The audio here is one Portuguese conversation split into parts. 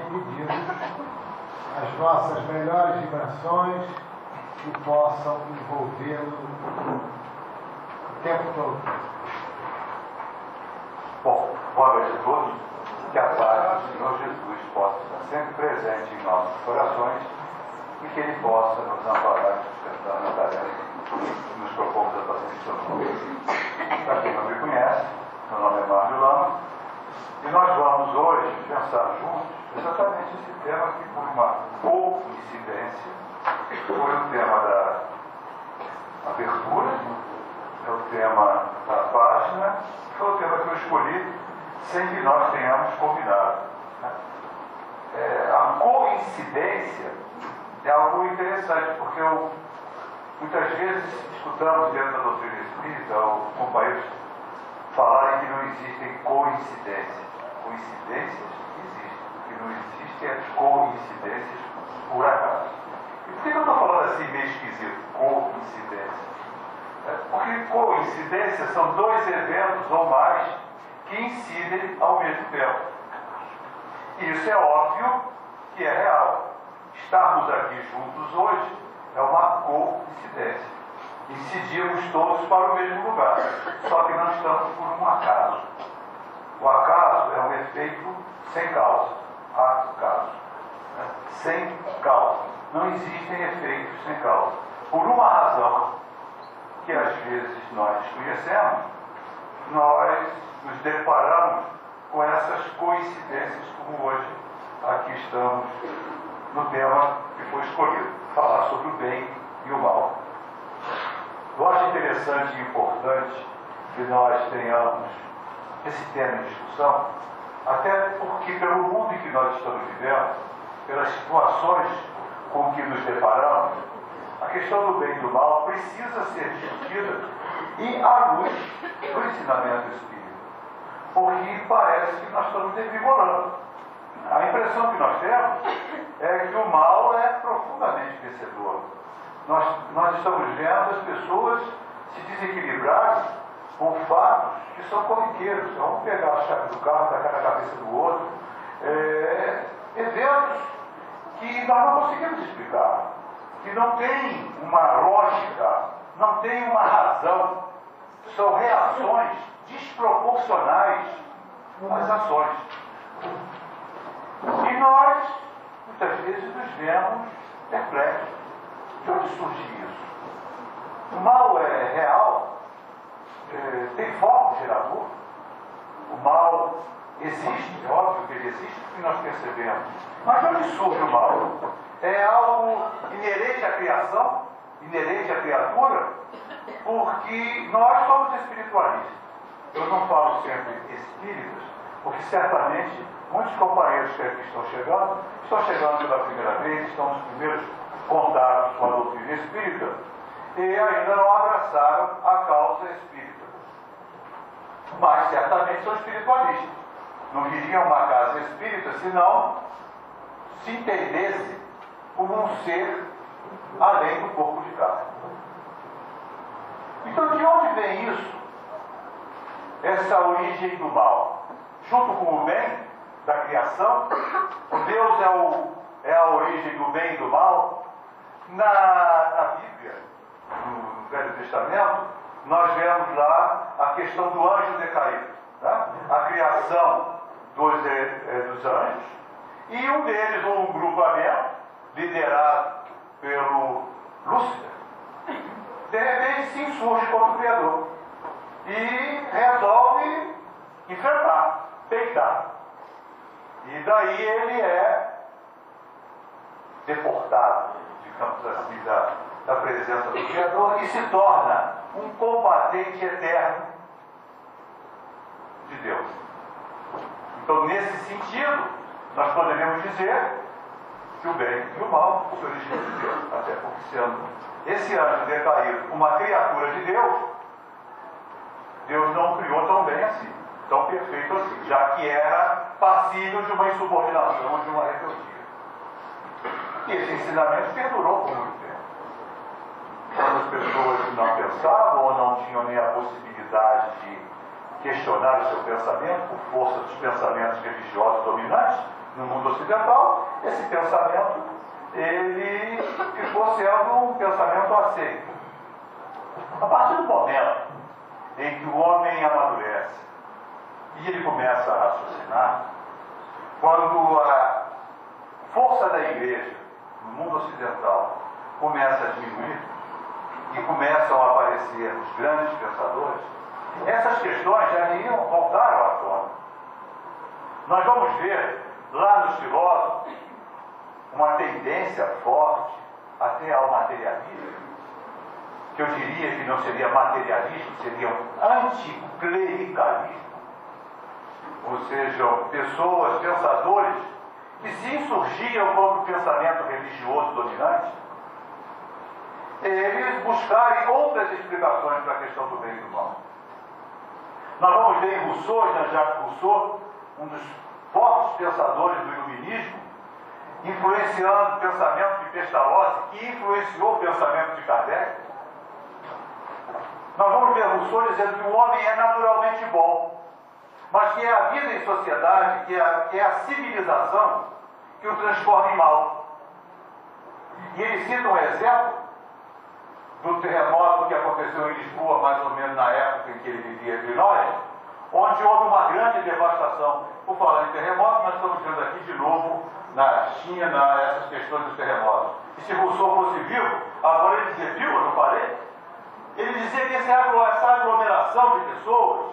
pedidos as nossas melhores vibrações que possam envolvê-lo o tempo todo. Bom, boa noite a todos. Que a paz do Senhor Jesus possa estar sempre presente em nossos corações e que Ele possa nos amparar e sustentar na tarefa que nos propomos a fazer em seu nome. Para quem não me conhece, meu nome é Mário Lama e nós vamos hoje pensar juntos exatamente esse tema que, por uma coincidência, foi o tema da abertura, é o tema da página, foi o tema que eu escolhi sem que nós tenhamos combinado. A coincidência é algo interessante, porque muitas vezes escutamos dentro da doutrina espírita ou companheiros falarem que não existem coincidências. Coincidências existem. O que não existe é coincidências por acaso. E por que eu estou falando assim meio esquisito? Coincidência. Porque coincidências são dois eventos ou mais que incidem ao mesmo tempo. E isso é óbvio que é real. Estarmos aqui juntos hoje é uma coincidência. Incidimos todos para o mesmo lugar, só que não estamos por um acaso. O acaso é um efeito sem causa. Acaso. Sem causa. Não existem efeitos sem causa. Por uma razão que às vezes nós desconhecemos, nós nos deparamos com essas coincidências, como hoje aqui estamos no tema que foi escolhido, falar sobre o bem e o mal. Eu acho interessante e importante que nós tenhamos esse tema em discussão, até porque pelo mundo em que nós estamos vivendo, pelas situações com que nos deparamos, a questão do bem e do mal precisa ser discutida e à luz do ensinamento espírita. Porque parece que nós estamos devigorando. A impressão que nós temos é que o mal é profundamente vencedor. Nós estamos vendo as pessoas se desequilibrarem por fatos que são corriqueiros. Vamos pegar a chave do carro, tacar na cabeça do outro. Eventos que nós não conseguimos explicar, que não tem uma lógica, não tem uma razão. São reações desproporcionais às ações. E nós, muitas vezes, nos vemos perplexos. De onde surge isso? O mal é real? Tem foco gerador? O mal existe? É óbvio que ele existe porque nós percebemos. Mas de onde surge o mal? É algo inerente à criação? Inerente à criatura? Porque nós somos espiritualistas. Eu não falo sempre espíritas, porque certamente muitos companheiros que aqui estão chegando pela primeira vez, estão nos primeiros contatos com a doutrina espírita e ainda não abraçaram a causa espírita. Mas certamente são espiritualistas. Não viriam uma casa espírita se não se entendesse como um ser além do corpo de carne. Então, de onde vem isso? Essa origem do mal? Junto com o bem da criação, Deus é a origem do bem e do mal. Na Bíblia, no Velho Testamento, nós vemos lá a questão do anjo decaído, tá? A criação dos anjos, e um deles, um grupamento, liderado pelo Lúcifer, de repente se insurge contra o Criador e resolve enfrentar, peitar. E daí ele é deportado, digamos assim, da presença do Criador e se torna um combatente eterno de Deus. Então, nesse sentido, nós poderíamos dizer que o bem e o mal se originam de Deus, até porque sendo esse anjo decaído uma criatura de Deus, Deus não criou tão bem assim, tão perfeito assim, já que era passível de uma insubordinação, de uma rebeldia. E esse ensinamento perdurou por muito tempo. Quando as pessoas não pensavam ou não tinham nem a possibilidade de questionar o seu pensamento por força dos pensamentos religiosos dominantes, no mundo ocidental, esse pensamento ele ficou sendo um pensamento aceito. A partir do momento em que o homem amadurece e ele começa a raciocinar, quando a força da igreja no mundo ocidental começa a diminuir e começam a aparecer os grandes pensadores, essas questões já voltaram à tona. Nós vamos ver lá nos filósofos uma tendência forte até ao materialismo, que eu diria que não seria materialismo, seria um anticlericalismo, ou seja, pessoas, pensadores que se insurgiam contra o pensamento religioso dominante, eles buscarem outras explicações para a questão do bem e do mal. Nós vamos ver em Rousseau, Jean-Jacques Rousseau, um dos fortes pensadores do iluminismo, influenciando o pensamento de Pestalozzi, que influenciou o pensamento de Kardec. Nós vamos ver Rousseau dizendo que o homem é naturalmente bom, mas que é a vida em sociedade, que é a civilização que o transforma em mal. E ele cita um exemplo do terremoto que aconteceu em Lisboa, mais ou menos na época em que ele vivia entre nós, onde houve uma grande devastação. Por falar em terremoto, nós estamos vendo aqui de novo na China essas questões dos terremotos. E se Rousseau fosse vivo, agora ele dizia, viu, eu não falei? Ele dizia que essa aglomeração de pessoas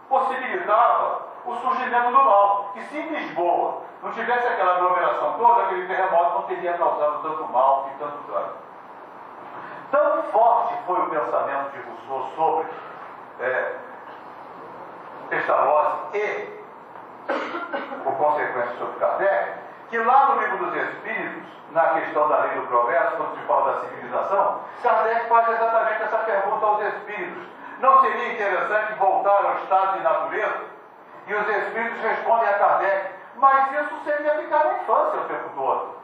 possibilitava o surgimento do mal. Que se em Lisboa não tivesse aquela aglomeração toda, aquele terremoto não teria causado tanto mal e tanto dano. Tão forte foi o pensamento de Rousseau sobre Pestalozzi e, por consequência, sobre Kardec, que lá no Livro dos Espíritos, na questão da lei do progresso, quando se fala da civilização, Kardec faz exatamente essa pergunta aos espíritos. Não seria interessante voltar ao estado de natureza? E os espíritos respondem a Kardec, mas isso seria ficar na infância o tempo todo.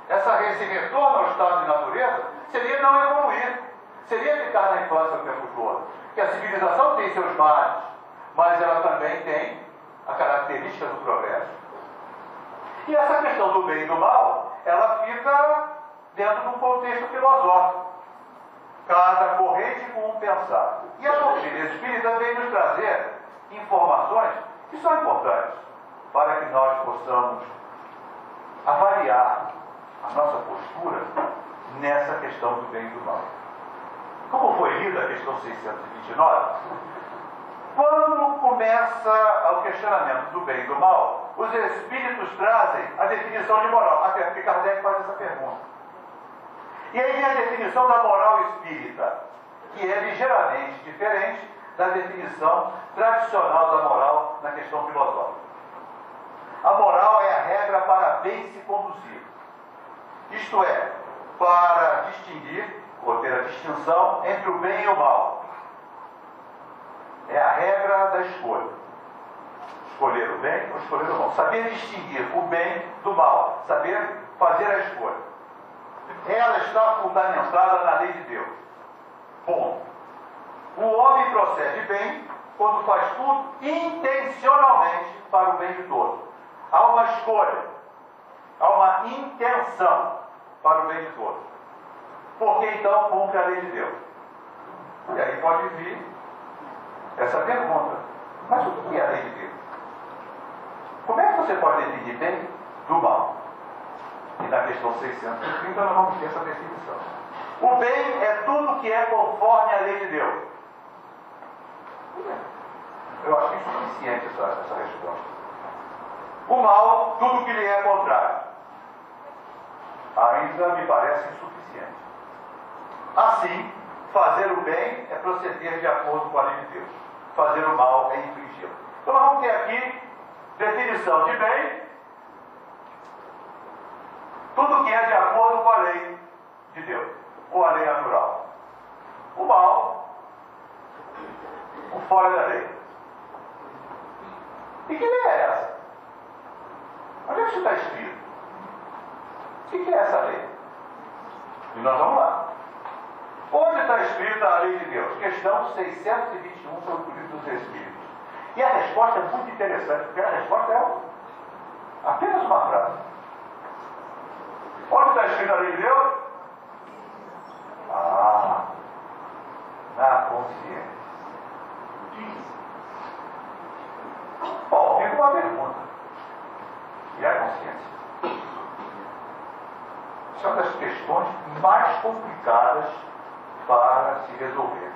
Esse retorno ao estado de natureza seria não evoluir, seria ficar na infância o tempo todo. Porque a civilização tem seus males, mas ela também tem a característica do progresso. E essa questão do bem e do mal, ela fica dentro de um contexto filosófico. Cada corrente com um pensar. E a doutrina espírita vem nos trazer informações que são importantes para que nós possamos avaliar a nossa postura nessa questão do bem e do mal. Como foi lida a questão 629? Quando começa o questionamento do bem e do mal, os espíritos trazem a definição de moral, até porque Kardec faz essa pergunta. E aí vem a definição da moral espírita, que é ligeiramente diferente da definição tradicional da moral na questão filosófica. A moral é a regra para bem se conduzir. Isto é, para distinguir, ou ter a distinção entre o bem e o mal. É a regra da escolha. Escolher o bem ou escolher o mal. Saber distinguir o bem do mal. Saber fazer a escolha. Ela está fundamentada na lei de Deus. Ponto. O homem procede bem quando faz tudo intencionalmente para o bem de todos. Há uma escolha. Há uma intenção para o bem de todos. Por que então cumpre a lei de Deus? E aí pode vir essa pergunta. Mas o que é a lei de Deus? Como é que você pode definir bem do mal? E na questão 630 nós vamos ter essa definição. O bem é tudo que é conforme a lei de Deus. Eu acho insuficiente essa resposta. O mal, tudo que lhe é contrário. Ainda me parece insuficiente. Assim, fazer o bem é proceder de acordo com a lei de Deus. Fazer o mal é infringi-lo. Então nós vamos ter aqui definição de bem, tudo que é de acordo com a lei de Deus, ou a lei natural. O mal, o fora da lei. E que lei é essa? Onde é que isso está escrito? O que é essa lei? E nós vamos lá. Onde está escrita a lei de Deus? Questão 621 sobre o livro dos Espíritos. E a resposta é muito interessante, porque a resposta é Apenas uma frase. Onde está escrito a lei de Deus? Na consciência. Bom, fica uma pergunta. E a consciência? Isso é uma das questões mais complicadas para se resolver.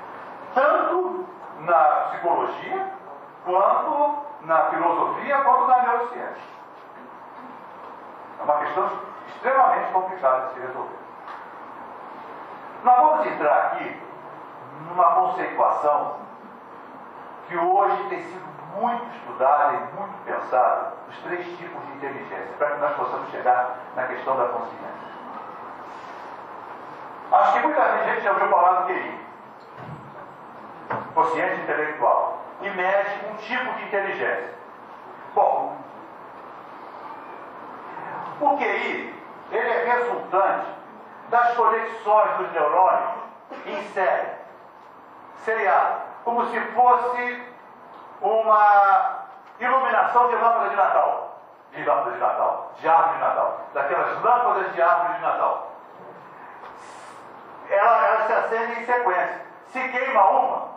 Tanto na psicologia, quanto na filosofia, quanto na neurociência. É uma questão extremamente complicada de se resolver. Nós vamos entrar aqui numa conceituação que hoje tem sido muito estudada e muito pensada, os 3 tipos de inteligência, para que nós possamos chegar na questão da consciência. Acho que muita gente já ouviu falar do QI, consciência intelectual, e mede um tipo de inteligência. Bom, o QI, ele é resultante das conexões dos neurônios em série, seriado, como se fosse uma iluminação de lâmpada de Natal, de árvore de Natal, daquelas lâmpadas de árvore de Natal. Ela se acende em sequência. Se queima uma,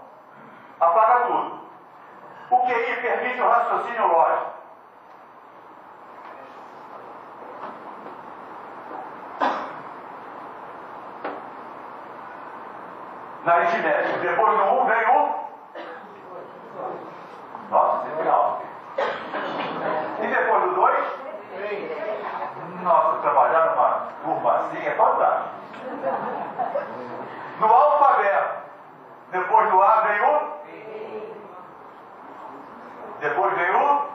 apaga tudo. O QI permite o raciocínio lógico. Na aritmética, depois do 1 vem o... Nossa, você foi alto. E depois do 2? Nossa, trabalhar numa turma assim é fantástico. No alfabeto, depois do A vem o... Depois vem o...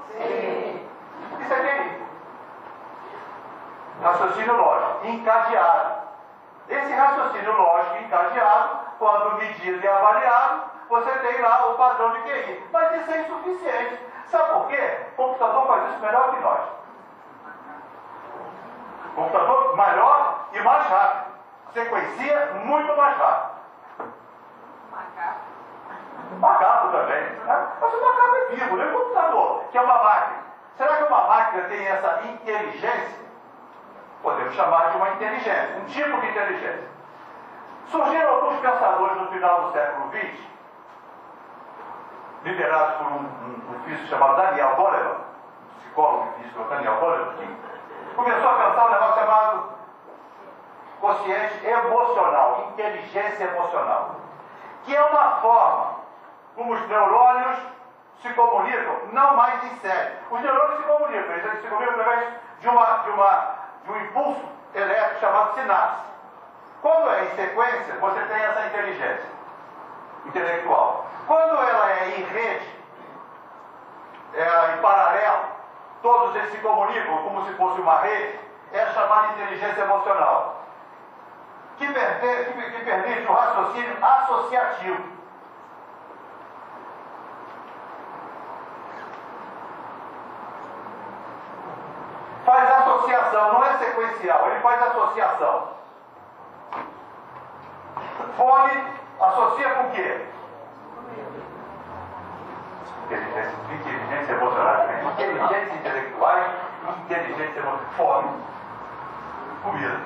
Isso aqui é isso. Raciocínio lógico, encadeado. Esse raciocínio lógico encadeado, quando medido e avaliado, você tem lá o padrão de QI. Mas isso é insuficiente. Sabe por quê? O computador faz isso melhor que nós. O computador maior e mais rápido. Sequencia muito mais rápido. Macaco também. Né? Mas o macaco é vivo, não é o computador, que é uma máquina. Será que uma máquina tem essa inteligência? Podemos chamar de uma inteligência, um tipo de inteligência. Surgiram alguns pensadores no final do século XX, liderados por um físico chamado Daniel Goleman, um psicólogo e físico Daniel Goleman, que começou a pensar um negócio chamado consciência emocional, inteligência emocional, que é uma forma como os neurônios se comunicam, não mais em série. Os neurônios se comunicam, eles se comunicam através de um impulso elétrico chamado sinapse. Quando é em sequência, você tem essa inteligência intelectual. Quando ela é em rede, em paralelo, todos eles se comunicam como se fosse uma rede, é chamada inteligência emocional, que permite o raciocínio associativo. Faz associação, não é sequencial, ele faz associação. Fone associa com o quê? Inteligência emocional, inteligência intelectuais e inteligência emocional. Fome. Comida.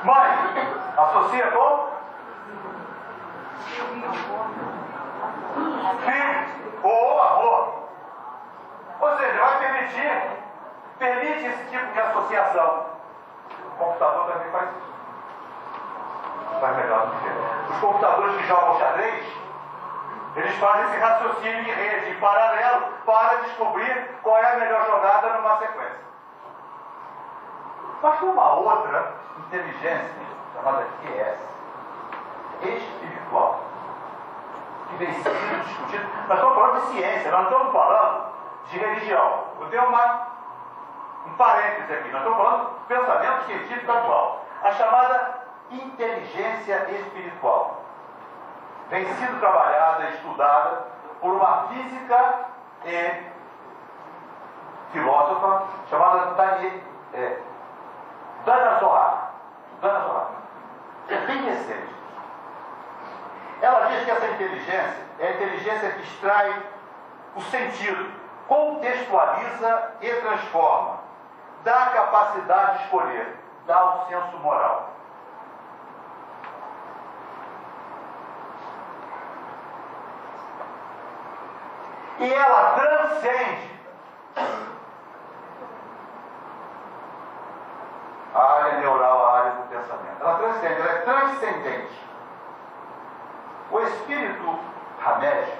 Mãe, associa com? Filho ou amor. Ou seja, vai permite esse tipo de associação. O computador também faz isso. Faz melhor do que eu. Os computadores que jogam xadrez, eles fazem esse raciocínio em rede, em paralelo, para descobrir qual é a melhor jogada numa sequência. Mas tem uma outra inteligência, chamada QS, espiritual, que vem sendo discutido. Nós estamos falando de ciência, nós não estamos falando de religião. Eu tenho um parêntese aqui, nós estamos falando de pensamento científico atual. A chamada inteligência espiritual vem sendo trabalhada, estudada por uma física e filósofa chamada Dana Zohar. É bem recente. Ela diz que essa inteligência é a inteligência que extrai o sentido contextualiza e transforma, dá a capacidade de escolher, dá o senso moral. E ela transcende a área neural, a área do pensamento. Ela transcende, ela é transcendente. O espírito Hamed,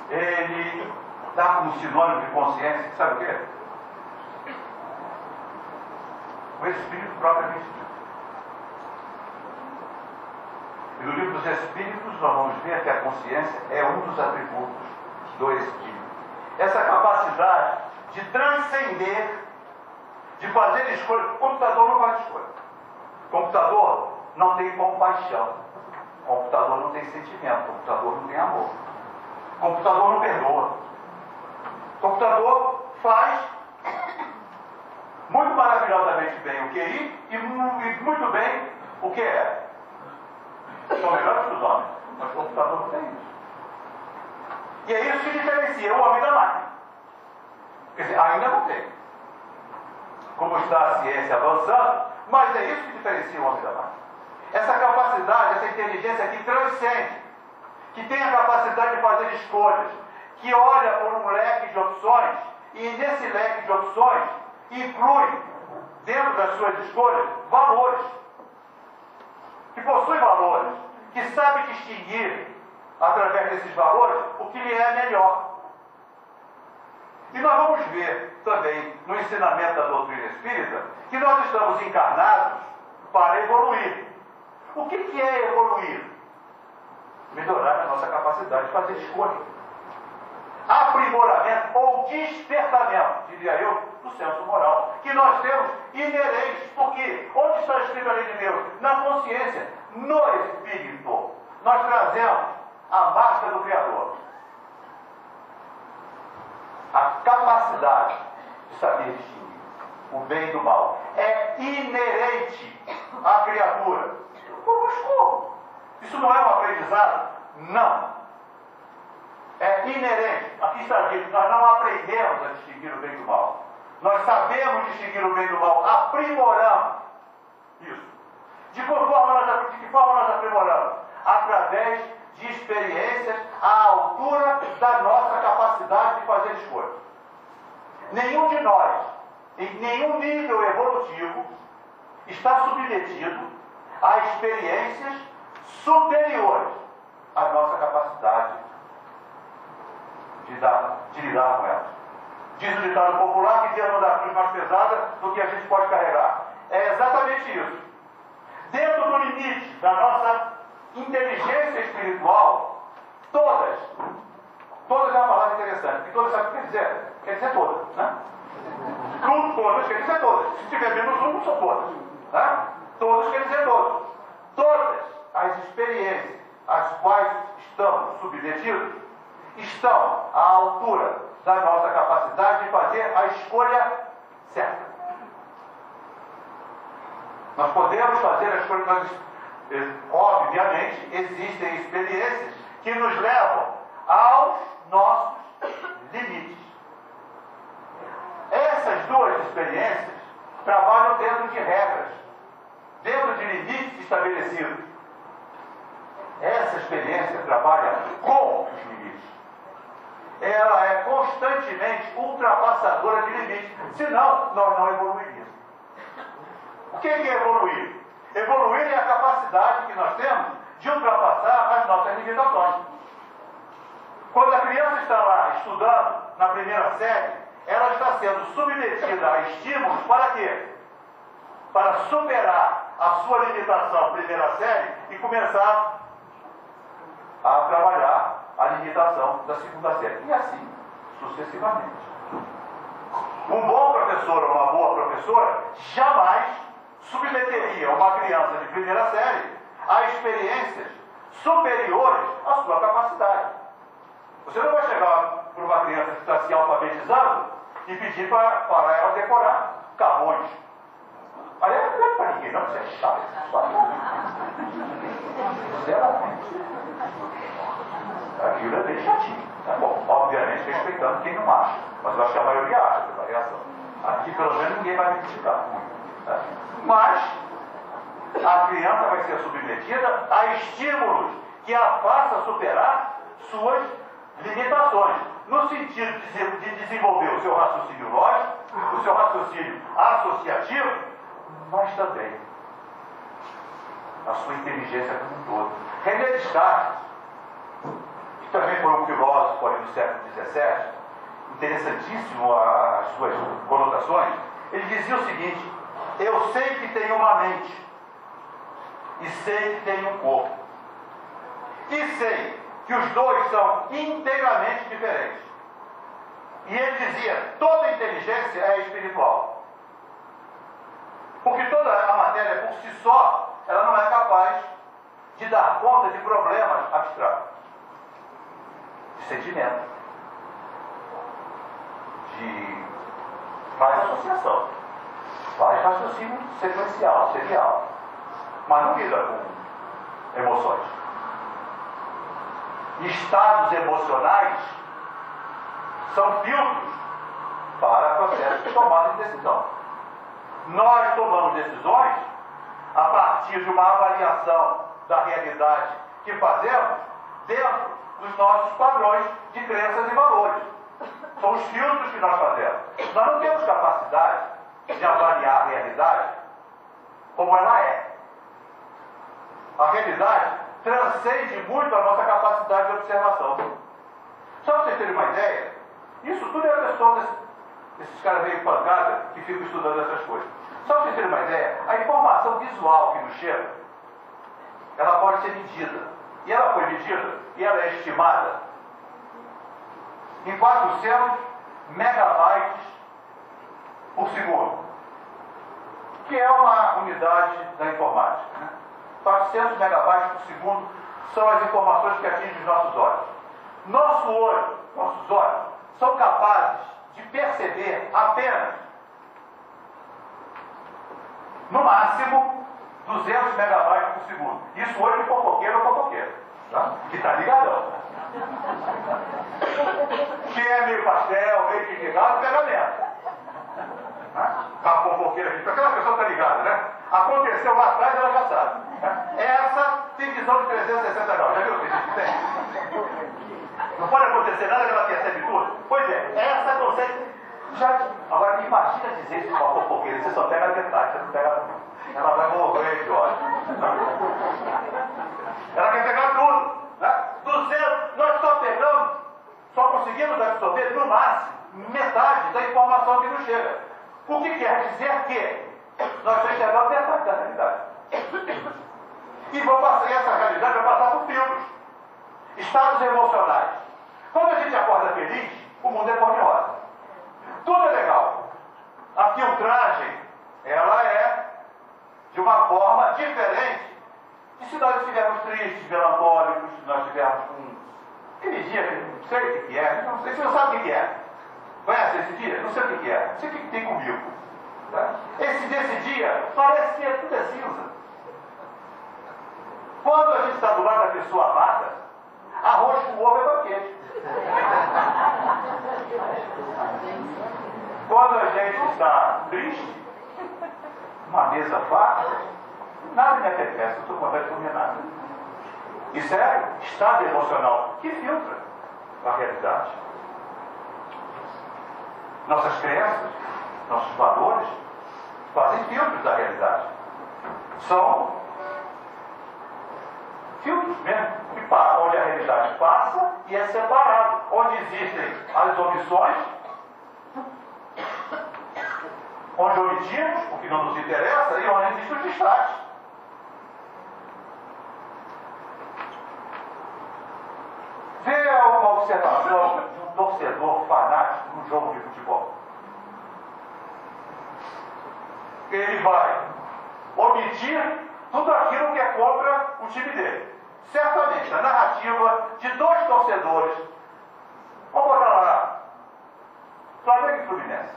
ele dá como sinônimo de consciência, sabe o quê? O espírito propriamente dito. E no livro dos Espíritos, nós vamos ver que a consciência é um dos atributos do espírito. Essa capacidade de transcender, de fazer escolha. O computador não faz escolha. O computador não tem compaixão. O computador não tem sentimento. O computador não tem amor. O computador não perdoa. O computador faz muito maravilhosamente bem o QI e muito bem o QE. São melhores que os homens, mas o computador não tem isso. E é isso que diferencia o homem da máquina. Quer dizer, ainda não tem. Como está a ciência avançando, mas é isso que diferencia o homem da máquina. Essa capacidade, essa inteligência que transcende, que tem a capacidade de fazer escolhas, que olha por um leque de opções, e nesse leque de opções inclui, dentro das suas escolhas, valores, que possui valores, que sabe distinguir, através desses valores, o que lhe é melhor. E nós vamos ver também, no ensinamento da doutrina espírita, que nós estamos encarnados para evoluir. O que é evoluir? Melhorar a nossa capacidade de fazer escolha. Aprimoramento ou despertamento, diria eu, do senso moral, que nós temos inerentes, porque onde está escrito a lei de Deus? Na consciência, no espírito. Nós trazemos a marca do Criador. A capacidade de saber distinguir o bem do mal é inerente à criatura. Como? Isso não é um aprendizado? Não. É inerente. Aqui está dito, nós não aprendemos a distinguir o bem do mal. Nós sabemos distinguir o bem do mal, aprimoramos isso. De que forma nós aprimoramos? Através de experiências à altura da nossa capacidade de fazer escolhas. Nenhum de nós, em nenhum nível evolutivo, está submetido a experiências superiores à nossa capacidade de lidar com elas. Diz o ditado popular que Deus não dá cruz mais pesada do que a gente pode carregar. É exatamente isso. Dentro do limite da nossa inteligência espiritual, todas é uma palavra interessante, porque todas sabe o que quer dizer? Quer dizer todas, né? Todas quer dizer todas. Se tiver menos um, não são todas. Né? Todos quer dizer todos. Todas as experiências às quais estamos submetidos estão à altura da nossa capacidade de fazer a escolha certa. Nós podemos fazer a escolha, obviamente, existem experiências que nos levam aos nossos limites. Essas duas experiências trabalham dentro de regras, dentro de limites estabelecidos. Essa experiência trabalha com os limites. Ela é constantemente ultrapassadora de limites, senão nós não evoluiríamos. O que é evoluir? Evoluir é a capacidade que nós temos de ultrapassar as nossas limitações. Quando a criança está lá estudando na primeira série, ela está sendo submetida a estímulos para quê? Para superar a sua limitação primeira série e começar a trabalhar a limitação da segunda série. E assim, sucessivamente. Um bom professor ou uma boa professora jamais submeteria uma criança de primeira série a experiências superiores à sua capacidade. Você não vai chegar para uma criança que está se alfabetizando e pedir para ela decorar carrões. Aliás, não é para ninguém, não, você é chato. Aquilo é bem chatinho. Tá bom, obviamente respeitando quem não acha. Mas eu acho que a maioria acha pela reação. Aqui pelo menos ninguém vai me criticar muito. Tá? Mas a criança vai ser submetida a estímulos que a faça superar suas limitações, no sentido de desenvolver o seu raciocínio lógico, o seu raciocínio associativo, mas também a sua inteligência como um todo. René Descartes, que também foi um filósofo ali do século XVII, interessantíssimo as suas conotações, ele dizia o seguinte: eu sei que tenho uma mente e sei que tenho um corpo, e sei que os dois são integramente diferentes. E ele dizia: toda inteligência é espiritual, porque toda a matéria por si só ela não é capaz de dar conta de problemas abstratos, de sentimento, de faz associação, faz raciocínio sequencial, serial, mas não lida com emoções. Estados emocionais são filtros para processos de tomada de decisão. Nós tomamos decisões a partir de uma avaliação da realidade que fazemos dentro dos nossos padrões de crenças e valores. São os filtros que nós fazemos. Nós não temos capacidade de avaliar a realidade como ela é. A realidade transcende muito a nossa capacidade de observação. Só para vocês terem uma ideia, isso tudo é a questão desses caras meio pancada que ficam estudando essas coisas. Só para vocês terem uma ideia, a informação visual que nos chega, ela pode ser medida. E ela foi medida, e ela é estimada em 400 megabytes por segundo, que é uma unidade da informática, né? 400 megabytes por segundo são as informações que atingem os nossos olhos. Nossos olhos, são capazes de perceber apenas, no máximo, 200 megabytes por segundo. Isso hoje de fofoqueiro ou fofoqueiro, tá? Que está ligadão. Quem é meio pastel, meio desligado, pega mesmo. A fofoqueira aqui, aquela pessoa está ligada, né? Aconteceu lá atrás, ela já sabe. Essa tem visão de 360 graus. Já viu o que a gente tem? Não pode acontecer nada que ela percebe tudo? Pois é, essa consegue. Agora, imagina dizer isso para uma fofoqueira. Você só pega a metade, você não pega. Ela vai morrer de ódio. Ela quer pegar tudo. Né? 200, nós só conseguimos absorver, no máximo, metade da informação que nos chega. O que quer dizer que nós só enxergamos metade da realidade. E essa realidade vai passar por filtros. Estados emocionais. Quando a gente acorda feliz, o mundo é cor-de-rosa. Tudo é legal. A filtragem, ela é de uma forma diferente de se nós estivermos tristes, melancólicos, se nós estivermos com aquele dia que não sei o que é, não sei se você sabe o que é. Conhece esse dia? Não sei o que é. Não sei o que tem comigo. Tá? Desse dia, parece que tudo é cinza. Quando a gente está do lado da pessoa amada, arroz com ovo é banquete. Quando a gente está triste, uma mesa farta, nada me apetece, eu estou com vontade de comer nada. Isso é estado emocional que filtra a realidade. Nossas crenças, nossos valores, fazem filtros da realidade. São filtros mesmo, onde a realidade passa e é separado, onde existem as omissões, onde omitimos o que não nos interessa e onde existem os destaques. Vê uma observação de um torcedor fanático num jogo de futebol. Ele vai omitir tudo aquilo que é contra o time dele. Certamente, a narrativa de dois torcedores. Vamos botar lá. Flamengo e Fluminense.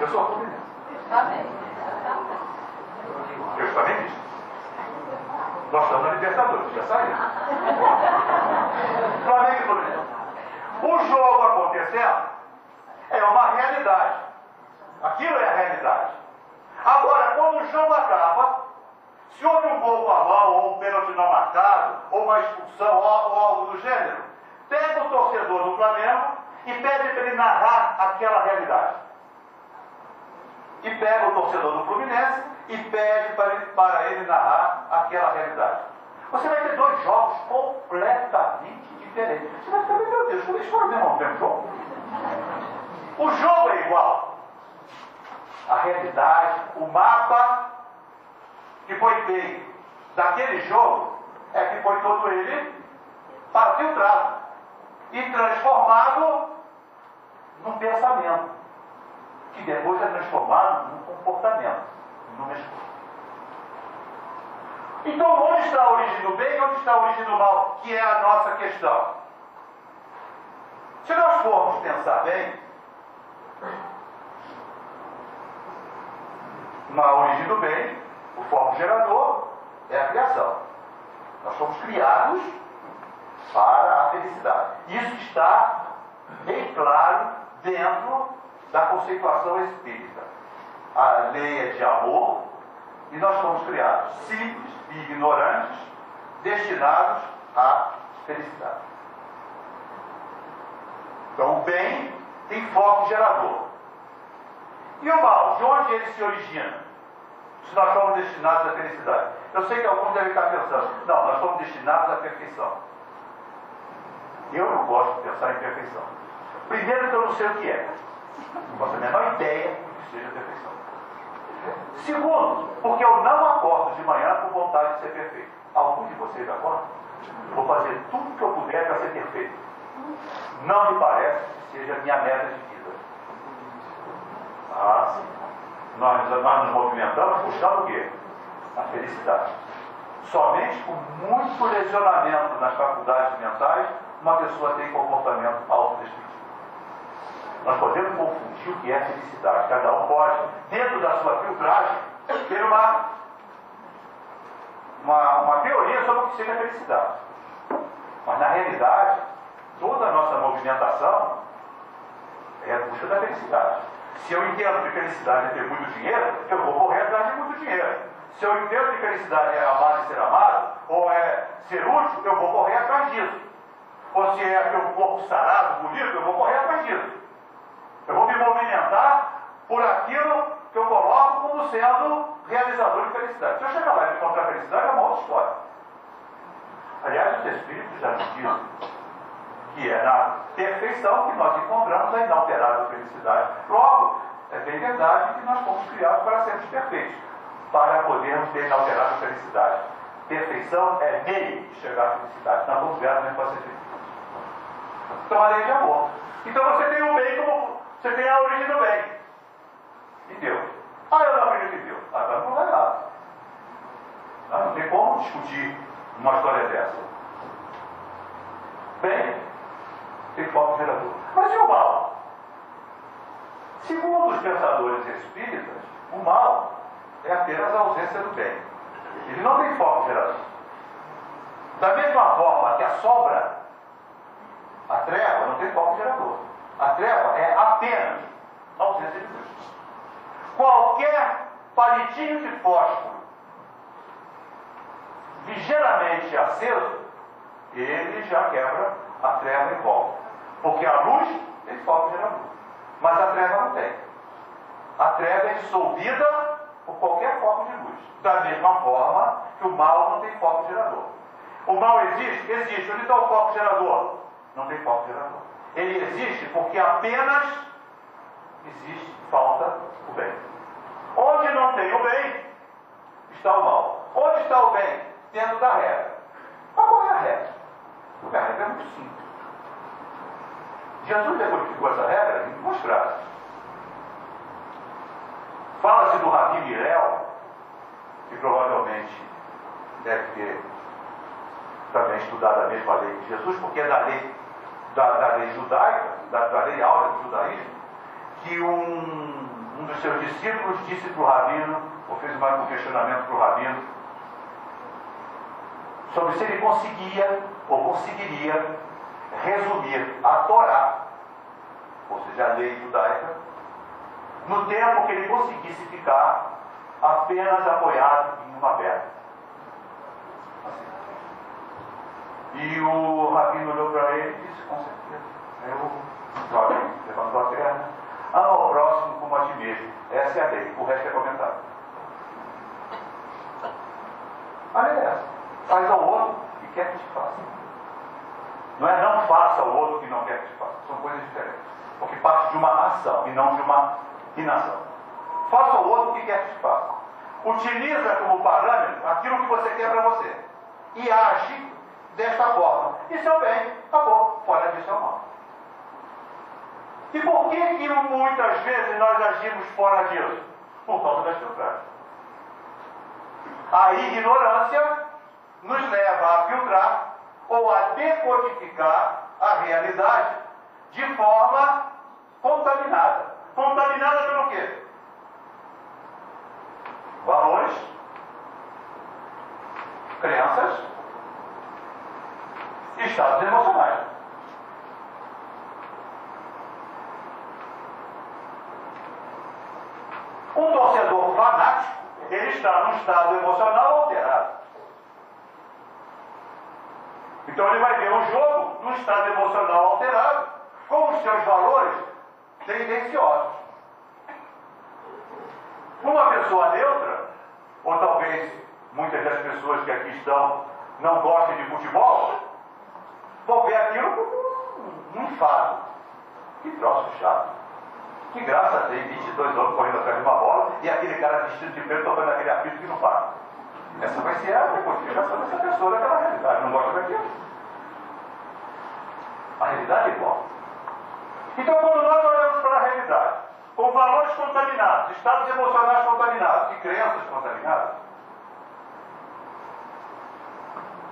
Eu sou Fluminense. Eu também disse. Nós estamos na Libertadores, já saiu. Flamengo e Fluminense. O jogo acontecendo é uma realidade. Aquilo é a realidade. Agora, quando o jogo acaba, se houve um gol com a mão, ou um pênalti não marcado, ou uma expulsão, ou algo do gênero, pega o torcedor do Flamengo e pede para ele narrar aquela realidade. E pega o torcedor do Fluminense e pede para ele narrar aquela realidade. Você vai ter dois jogos completamente diferentes. Você vai ficar, meu Deus, como eles foram ao mesmo jogo? O jogo é igual. A realidade, o mapa que foi feito daquele jogo é que foi todo ele filtrado e transformado num pensamento, que depois é transformado num comportamento, numa escolha. Então, onde está a origem do bem e onde está a origem do mal? Que é a nossa questão. Se nós formos pensar bem, na origem do bem, o foco gerador é a criação. Nós somos criados para a felicidade. Isso está bem claro dentro da conceituação espírita. A lei é de amor e nós somos criados simples e ignorantes, destinados à felicidade. Então o bem tem foco gerador. E o mal, de onde ele se origina? Se nós somos destinados à felicidade. Eu sei que alguns devem estar pensando, não, nós somos destinados à perfeição. Eu não gosto de pensar em perfeição. Primeiro que eu não sei o que é. Não faço a menor ideia do que seja perfeição. Segundo, porque eu não acordo de manhã com vontade de ser perfeito. Algum de vocês acorda? Vou fazer tudo que eu puder para ser perfeito. Não me parece que seja a minha meta de vida. Ah, sim. Nós nos movimentamos buscando o quê? A felicidade. Somente com muito lesionamento nas faculdades mentais, uma pessoa tem comportamento autodestrutivo. Nós podemos confundir o que é felicidade. Cada um pode, dentro da sua filtragem, ter uma teoria sobre o que seja felicidade. Mas, na realidade, toda a nossa movimentação é a busca da felicidade. Se eu entendo que felicidade é ter muito dinheiro, eu vou correr atrás de muito dinheiro. Se eu entendo que felicidade é amar e ser amado, ou é ser útil, eu vou correr atrás disso. Ou se é ter um corpo sarado, bonito, eu vou correr atrás disso. Eu vou me movimentar por aquilo que eu coloco como sendo realizador de felicidade. Se eu chegar lá e encontrar felicidade, é uma outra história. Aliás, os Espíritos já nos dizem que é na perfeição que nós encontramos a inalterável felicidade. Logo, é bem verdade que nós fomos criados para sermos perfeitos, para podermos ter inalterável felicidade. Perfeição é meio de chegar à felicidade. Nós vamos ver também para ser feliz. Então, a lei de amor. Então, você tem o bem como... Você tem a origem do bem. E Deus? Ah, eu não acredito em Deus. Ah, então não vai nada. Não tem como discutir uma história dessa. Bem, tem foco gerador. Mas e o mal? Segundo os pensadores espíritas, o mal é apenas a ausência do bem. Ele não tem foco gerador. Da mesma forma que a sombra, a treva, não tem foco gerador. A treva é apenas a ausência de luz. Qualquer palitinho de fósforo ligeiramente aceso, ele já quebra a treva em volta. Porque a luz tem foco gerador. Mas a treva não tem. A treva é dissolvida por qualquer foco de luz. Da mesma forma que o mal não tem foco gerador. O mal existe? Existe. Onde está o foco gerador? Não tem foco gerador. Ele existe porque apenas existe, falta o bem. Onde não tem o bem, está o mal. Onde está o bem? Dentro da regra. Mas qual é a regra? Porque a regra é muito simples. Jesus decodificou essa regra em duas frases. Fala-se do Rabi Mirel, que provavelmente deve ter também estudado a mesma lei de Jesus, porque é da lei judaica, da lei áurea do judaísmo, que um dos seus discípulos disse para o rabino, ou fez mais um questionamento para o rabino, sobre se ele conseguia ou conseguiria resumir a Torá, ou seja, a lei judaica, no tempo que ele conseguisse ficar apenas apoiado em uma perna. Assim. E o rabino olhou para ele e disse, com certeza, levantou a perna, ama ao próximo como a ti mesmo. Essa é a lei, o resto é comentário. A lei é essa. Faz ao outro o que quer que te faça. Não é não faça ao outro o que não quer que te faça. São coisas diferentes. Porque parte de uma ação e não de uma inação. Faça ao outro o que quer que te faça. Utiliza como parâmetro aquilo que você quer para você. E age desta forma. Isso é o bem. Acabou. Fora disso é o mal. E por que muitas vezes nós agimos fora disso? Por causa das filtragens. A ignorância nos leva a filtrar ou a decodificar a realidade de forma contaminada. Contaminada pelo quê? Valores, crenças, estados emocionais. Um torcedor fanático, ele está num estado emocional alterado. Então ele vai ver o jogo num estado emocional alterado, com os seus valores tendenciosos. Uma pessoa neutra, ou talvez muitas das pessoas que aqui estão não gostem de futebol, vão ver aquilo como um enfado. Que troço chato. Que graça tem 22 homens correndo atrás de uma bola e aquele cara vestido de preto tocando aquele apito que não para. Essa vai ser a decodificação dessa pessoa daquela realidade. Não gosta daquilo. A realidade é igual. Então, quando nós olhamos para a realidade, com valores contaminados, estados emocionais contaminados e crenças contaminadas,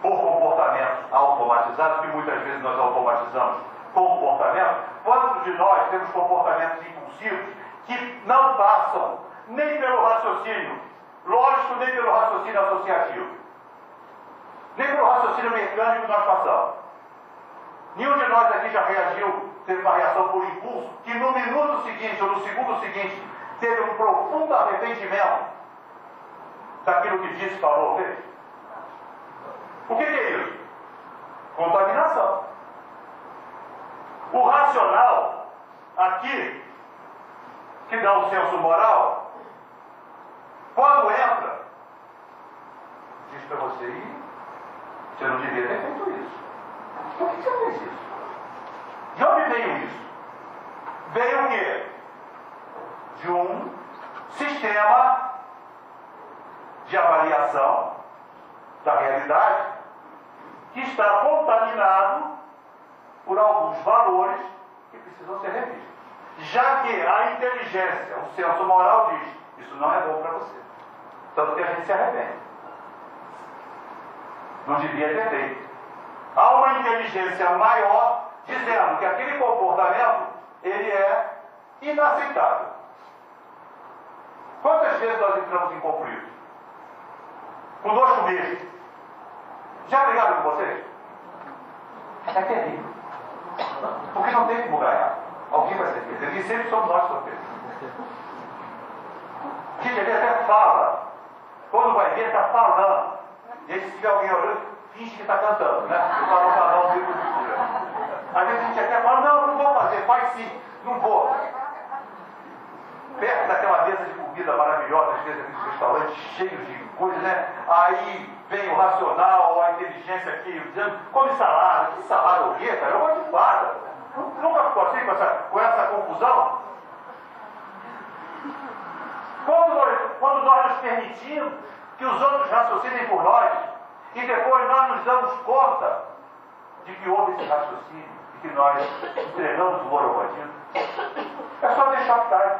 por comportamentos automatizados, que muitas vezes nós automatizamos comportamento, quantos de nós temos comportamentos impulsivos que não passam nem pelo raciocínio lógico, nem pelo raciocínio associativo, nem pelo raciocínio mecânico que nós passamos. Nenhum de nós aqui já reagiu, teve uma reação por impulso, que no minuto seguinte ou no segundo seguinte teve um profundo arrependimento daquilo que disse, falou, fez. O que é isso? Contaminação. O racional, aqui, que dá o senso moral, quando entra, diz para você ir, você não devia ter feito isso. Por que você fez isso? De onde veio isso? Veio o quê? De um sistema de avaliação da realidade que está contaminado por alguns valores que precisam ser revistos. Já que a inteligência, o senso moral diz, isso não é bom para você. Tanto que a gente se arrepende. Não devia ter feito. Há uma inteligência maior dizendo que aquele comportamento, ele é inaceitável. Quantas vezes nós entramos em conflito? Conosco mesmo. Já brigaram com vocês? É terrível. Porque não tem como ganhar. Alguém vai ser feliz. E sempre somos nós sorteiros. Gente, ele até fala. Quando vai ver, está falando. E aí, se tiver alguém olhando, finge que está cantando, né? Para não falar um livro de cultura. Às vezes a gente até fala, não vou fazer, faz sim, não vou. Perto daquela mesa de comida maravilhosa, às vezes aqueles restaurantes cheios de coisas, né? Aí vem o racional, a inteligência aqui, dizendo, come salada. Que salada o quê, cara? Eu gosto de fada. Nunca ficou assim com essa confusão? Quando nós nos permitimos que os outros raciocinem por nós, e depois nós nos damos conta de que houve esse raciocínio, e que nós entregamos o ouro ao bandido, é só deixar que cai.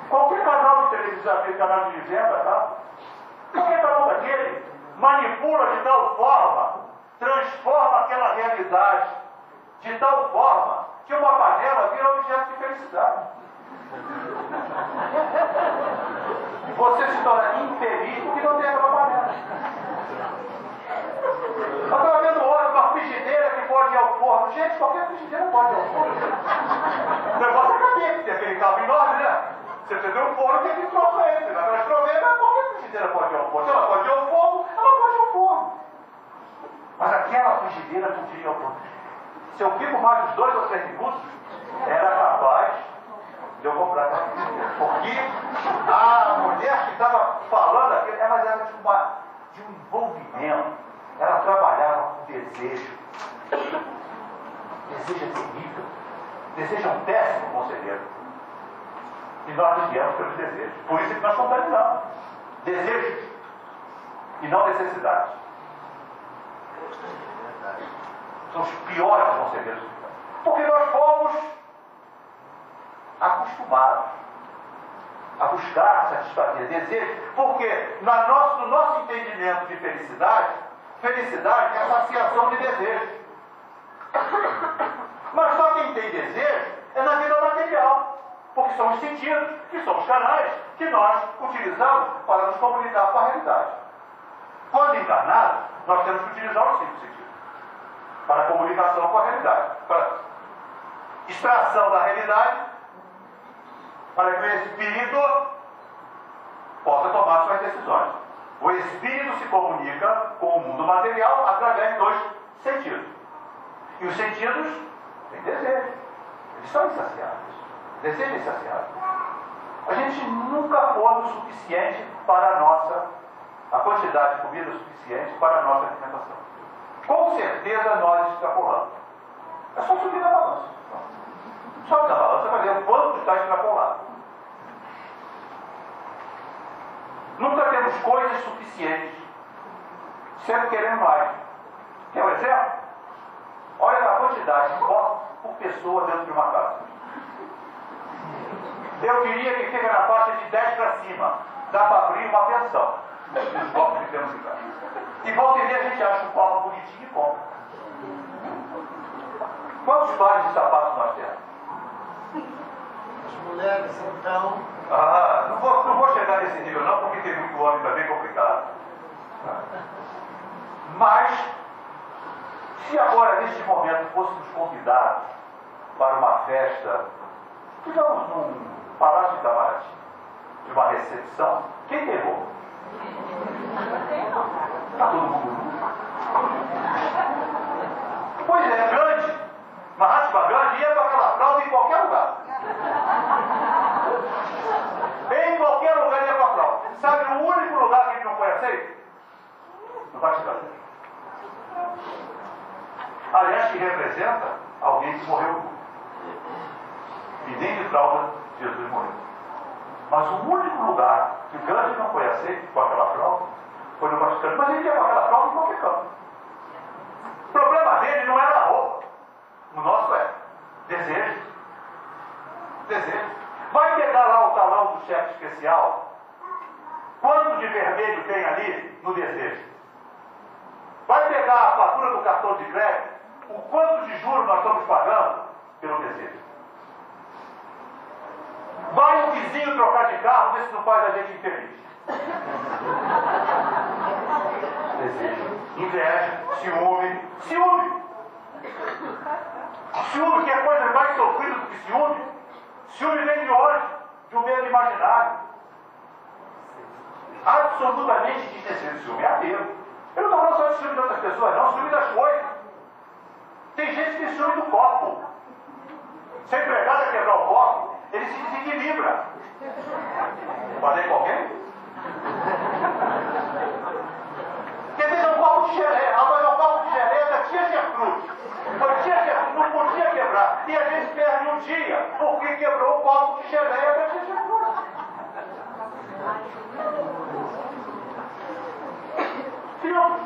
Qualquer canal de televisão, canal de venda, tá? Qualquer canal daquele manipula de tal forma, transforma aquela realidade de tal forma que uma panela vira objeto de felicidade. Você se torna infeliz porque não tem aquela panela. Eu estava vendo hoje uma frigideira que pode ir ao forno. Gente, qualquer frigideira pode ir ao forno. O negócio é caber, tem aquele cabo enorme, né? Você precisa ter um forno que tem que trocar ele. Você vai para estrover, qualquer frigideira pode ir ao forno. Se ela pode ir ao fogo, ela pode ir ao forno. Mas aquela frigideira podia ir ao forno. Se eu fico mais uns 2 ou 3 minutos, era capaz de eu comprar aquela frigideira. Porque a mulher que estava falando aquilo, ela era de um envolvimento. Ela trabalhava com desejo. Desejo é terrível. Desejo é um péssimo conselheiro. E nós desviamos pelos desejos. Por isso é que nós contaminamos. Desejos e não necessidades. São os piores conselheiros. Porque nós fomos acostumados a buscar satisfazer desejos. Porque no nosso entendimento de felicidade é a saciação de desejos. Mas só quem tem desejo é na vida material. Porque são os sentidos, que são os canais que nós utilizamos para nos comunicar com a realidade. Quando encarnados, nós temos que utilizar os 5 sentidos para a comunicação com a realidade, para extração da realidade, para que o espírito possa tomar suas decisões. O espírito se comunica com o mundo material através dos sentidos. E os sentidos têm desejo. Eles são insaciáveis. Desejo insaciável. A gente nunca come o suficiente para a quantidade de comida suficiente para a nossa alimentação. Com certeza nós extrapolamos. É só subir na balança. Sobe na balança para ver o quanto está extrapolado. Nunca temos coisas suficientes. Sempre queremos mais. Quer um exemplo? Olha a quantidade de copos por pessoa dentro de uma casa. Eu diria que fica na faixa de 10 para cima. Dá para abrir uma pensão. Os copos que temos em casa. E volta e meia a gente acha um copo bonitinho e compra. Quantos pares de sapatos nós temos? As mulheres então. Não vou chegar nesse nível não, porque tem muito homem também complicado. Mas, se agora, neste momento, fôssemos convidados para uma festa, digamos, num Palácio de Itamaraty, de uma recepção, quem pegou? Está todo mundo nu? Pois é, grande. Mahatma Gandhi ia para aquela fralda em qualquer lugar. Em qualquer lugar ia para a fralda. Sabe o único lugar que ele não foi aceito? No Vaticano. Aliás, que representa alguém que morreu nu. E nem de fralda Jesus morreu. Mas o único lugar que Gandhi não foi aceito com aquela fralda foi no Vaticano. Mas ele ia para aquela fralda em qualquer canto. O problema dele não era a roupa. O nosso é desejo. Desejo. Vai pegar lá o talão do cheque especial. Quanto de vermelho tem ali no desejo? Vai pegar a fatura do cartão de crédito. O quanto de juros nós estamos pagando pelo desejo? Vai o vizinho trocar de carro, vê se não faz a gente infeliz. Desejo, inveja, ciúme. Ciúme! Ciúme, que é coisa mais sofrida do que ciúme. Ciúme vem de onde? De um medo imaginário. Absolutamente desnecessário. Ciúme é ateu. Eu não estou falando só de ciúme de outras pessoas, não. Ciúme das coisas. Tem gente que tem ciúme do copo. Se a empregada quebrar o copo, ele se desequilibra. Falei com alguém? Quer dizer, é um copo de geleia. Agora é um copo de geleia da tia Gertrude. A tia Gertrude não podia quebrar. E a gente perde um dia porque quebrou o copo de geleia da tia Gertrude. Filho,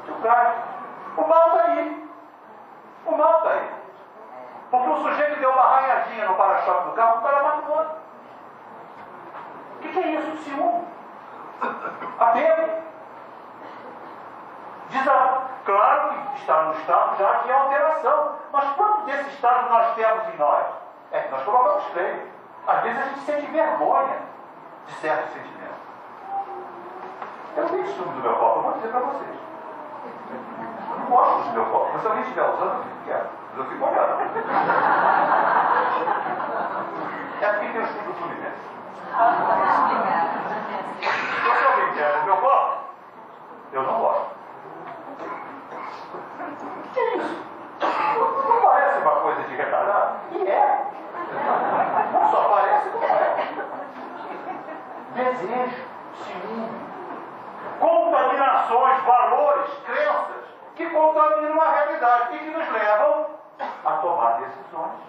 o cara. O mal está aí. O mal está aí. Porque o sujeito deu uma arranhadinha no para-choque do carro, o cara matou. O que é isso? Ciúme. Apego. Claro que está no estado já de alteração. Mas quanto desse estado nós temos em nós? É que nós colocamos freio. Às vezes a gente sente vergonha de certos sentimentos. Eu tenho ciúme do meu copo, eu vou dizer para vocês. Eu não gosto do meu copo, mas se alguém estiver usando, eu fico quieto. Mas eu fico olhando. É porque tem o escudo do Fluminense. Então, se alguém quer o meu copo, eu não gosto. Que isso? Não parece uma coisa de retardado? E é. Não só parece, como é. Desejo, ciúme, contaminações, valores, crenças que contaminam a realidade e que nos levam a tomar decisões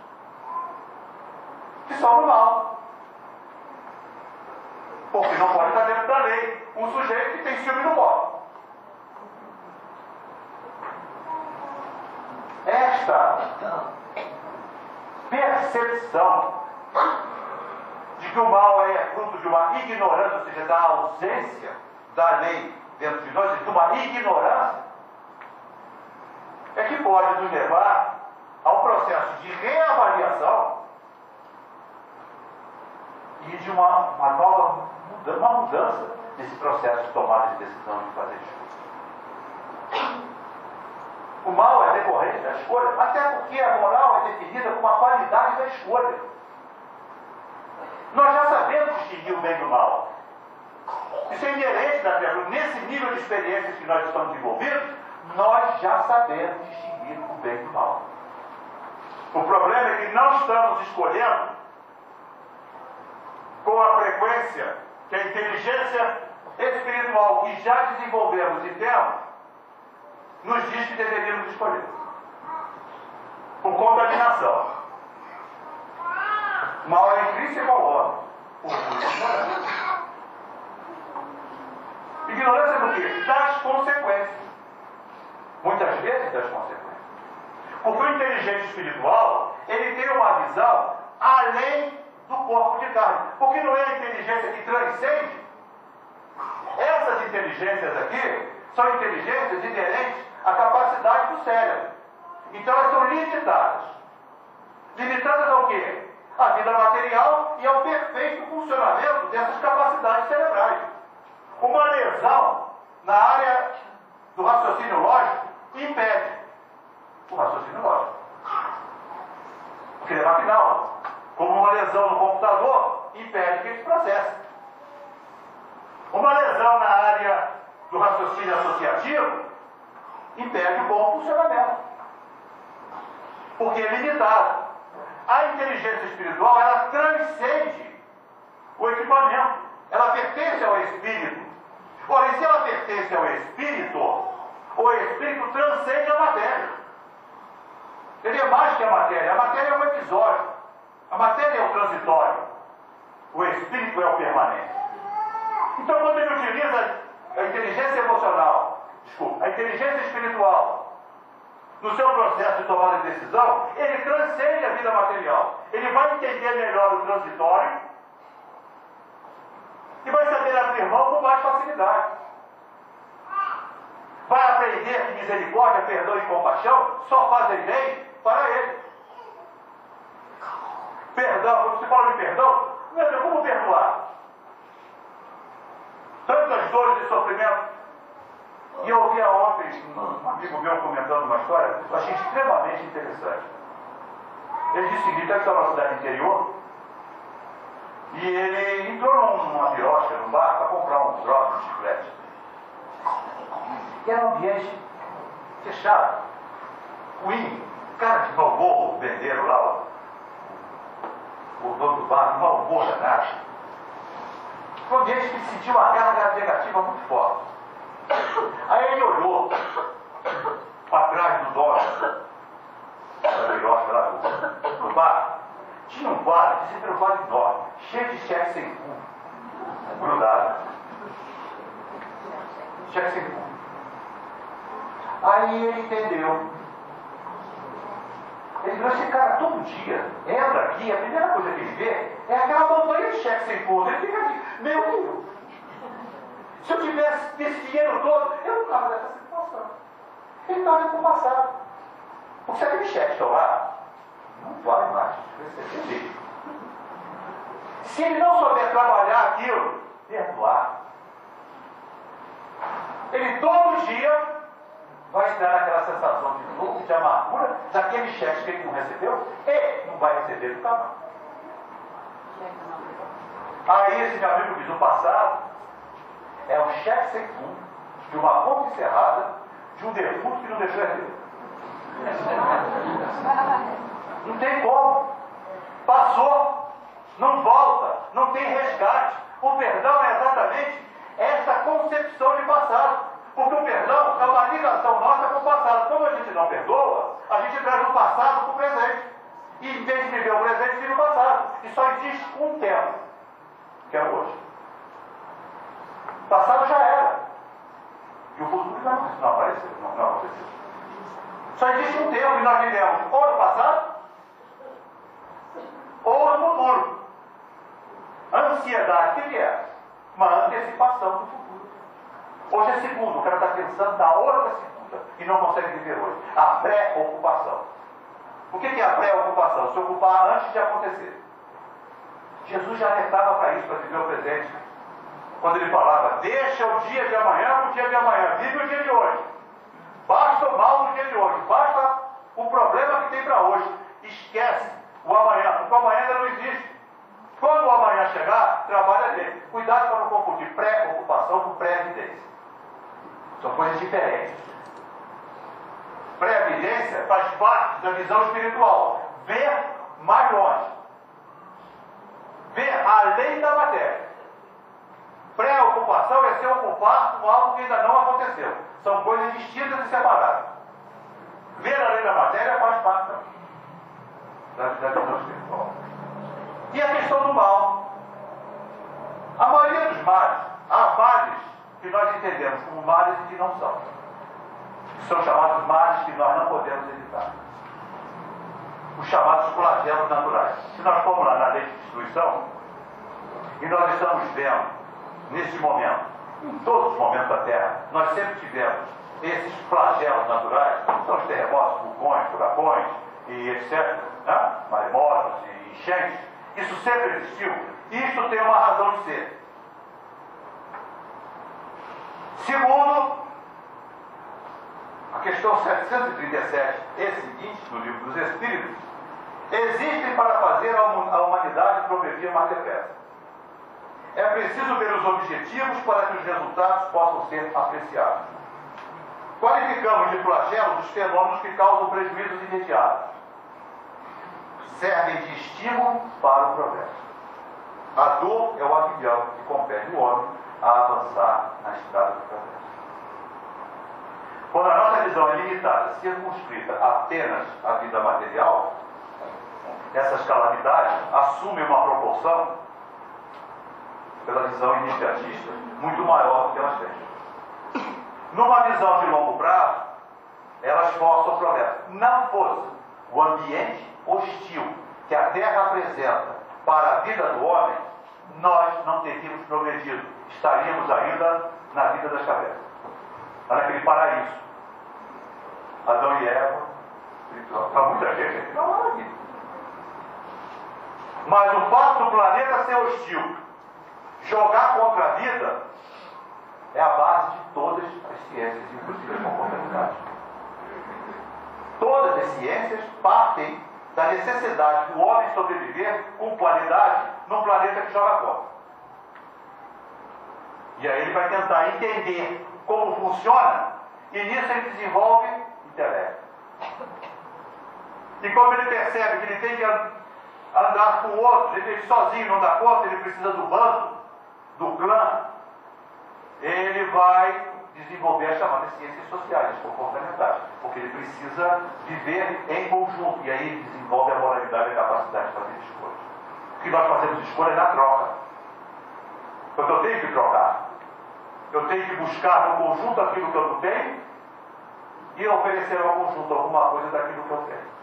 que são do mal. Porque não pode estar dentro da lei um sujeito que tem ciúme no copo. Esta percepção de que o mal é fruto de uma ignorância, ou seja, da ausência da lei dentro de nós, de uma ignorância, é que pode nos levar a um processo de reavaliação e de uma nova mudança nesse processo de tomada de decisão de fazer escolha. O mal é decorrente da escolha, até porque a moral é definida como a qualidade da escolha. Nós já sabemos distinguir o bem do mal. Isso é inerente da criatura. Nesse nível de experiências que nós estamos envolvidos, nós já sabemos distinguir o bem do mal. O problema é que não estamos escolhendo com a frequência que a inteligência espiritual que já desenvolvemos e temos nos diz que deveríamos escolher. Por contaminação. Mal é intrínseco ao homem. Por ignorância. Ignorância do quê? Das consequências. Muitas vezes das consequências. Porque o inteligente espiritual, ele tem uma visão além do corpo de carne. Porque não é a inteligência que transcende. Essas inteligências aqui são inteligências inerentes à capacidade do cérebro. Então elas são limitadas. Limitadas ao quê? À vida material e ao perfeito funcionamento dessas capacidades cerebrais. Uma lesão na área do raciocínio lógico impede o raciocínio lógico. Porque ele é maquinal. Como uma lesão no computador impede que ele se processe. Uma lesão na área do raciocínio associativo impede o bom funcionamento. Porque é limitado. A inteligência espiritual, ela transcende o equipamento. Ela pertence ao espírito. Ora, e se ela pertence ao espírito, o espírito transcende a matéria. Ele é mais que a matéria. A matéria é um episódio. A matéria é o transitório. O espírito é o permanente. Então, quando ele utiliza a inteligência emocional, a inteligência espiritual, no seu processo de tomada de decisão, ele transcende a vida material. Ele vai entender melhor o transitório e vai saber abrir mão com mais facilidade. Vai aprender que misericórdia, perdão e compaixão só fazem bem para ele. Perdão, quando se fala de perdão, meu Deus, como perdoar? Tantas dores e sofrimento. E eu ouvi ontem um amigo meu comentando uma história, eu achei extremamente interessante. Ele disse o seguinte: ele estava numa cidade interior e ele entrou numa birosca, num bar, para comprar uns drogas, um chiclete. E era um ambiente fechado, ruim. Cara de mau humor, o vendeiro lá, o dono do bar, de mau humor danado. Um ambiente que sentiu uma carga negativa muito forte. Aí ele olhou para trás do dono da birosca lá do bar. Tinha um quadro, que sempre era um quadro enorme, cheio de cheque sem fundo, grudado. Cheque sem fundo. Aí ele entendeu. Ele virou: esse cara todo dia entra aqui, a primeira coisa que ele vê é aquela montanha de cheque sem fundo. Ele fica assim: meu Deus, se eu tivesse esse dinheiro todo, eu não estava nessa situação. Ele estava indo para o passado. Porque se aquele cheque estão lá, não vale mais. Se ele não souber trabalhar aquilo, perdoar, Ele todo dia vai estar naquela sensação de luto, de amargura, daquele cheque que ele não recebeu, e não vai receber nunca mais. Aí esse meu amigo diz, o passado é um cheque sem fundo, de uma conta encerrada, de um defunto que não deixou herdeiro. Não tem como. Passou, não volta, não tem resgate. O perdão é exatamente essa concepção de passado. Porque o perdão é uma ligação nossa com o passado. Quando a gente não perdoa, a gente traz o passado para o presente. E em vez de viver o presente, vive o passado. E só existe um tempo, que é o hoje. O passado já era. E o futuro não apareceu, não aconteceu. Só existe um tempo que nós vivemos ou no passado, ou no futuro. A ansiedade, o que é? Uma antecipação do futuro. Hoje é segunda, o cara está pensando na outra segunda e não consegue viver hoje. A pré-ocupação. O que é a pré-ocupação? Se ocupar antes de acontecer. Jesus já alertava para isso, para viver o presente. Quando ele falava, deixa o dia de amanhã para o dia de amanhã, vive o dia de hoje. Basta o mal do dia de hoje, basta o problema que tem para hoje. Esquece o amanhã, porque o amanhã ainda não existe. Quando o amanhã chegar, trabalha dele. Cuidado para não confundir pré-ocupação com pré-evidência. São coisas diferentes. Pré-evidência faz parte da visão espiritual. Ver mais longe. Ver além da matéria. Pré-ocupação é se ocupar com algo que ainda não aconteceu. São coisas distintas e separadas. Ver além da matéria faz parte da visão espiritual. E a questão do mal. A maioria dos males, há males que nós entendemos como males e que não são. São chamados males que nós não podemos evitar. Os chamados flagelos naturais. Se nós formos lá na lei de destruição, e nós estamos vendo, nesse momento, em todos os momentos da Terra, nós sempre tivemos esses flagelos naturais, são os terremotos, vulcões, furacões, e etc., né? Maremotos e enchentes. Isso sempre existiu. E isso tem uma razão de ser. Segundo, a questão 737 e seguinte, no livro dos Espíritos, existem para fazer a humanidade progredir mais depressa. É preciso ver os objetivos para que os resultados possam ser apreciados. Qualificamos de flagelo os fenômenos que causam prejuízos imediatos. Servem de estímulo para o progresso. A dor é o avião que compele o homem a avançar na estrada do progresso. Quando a nossa visão é limitada, circunscrita apenas à vida material, essas calamidades assumem uma proporção, pela visão imediatista, muito maior do que elas têm. Numa visão de longo prazo, elas forçam o progresso. Não fosse o ambiente hostil que a Terra apresenta para a vida do homem, nós não teríamos progredido. Estaríamos ainda na vida das cavernas, naquele paraíso. Adão e Eva, para muita gente, não é aqui. Mas o fato do planeta ser hostil, jogar contra a vida, é a base de todas as ciências, inclusive a comportamentais. Todas as ciências partem da necessidade do homem sobreviver com qualidade num planeta que joga contra. E aí ele vai tentar entender como funciona, e nisso ele desenvolve intelecto. E como ele percebe que ele tem que andar com o outro, ele sozinho não dá conta, ele precisa do bando, do clã, ele vai desenvolver as chamadas ciências sociais, as comportamentais, porque ele precisa viver em conjunto, e aí ele desenvolve a moralidade e a capacidade de fazer escolhas. Porque nós fazemos escolhas na troca. Porque eu tenho que trocar. Eu tenho que buscar no conjunto aquilo que eu não tenho e oferecer ao conjunto alguma coisa daquilo que eu tenho.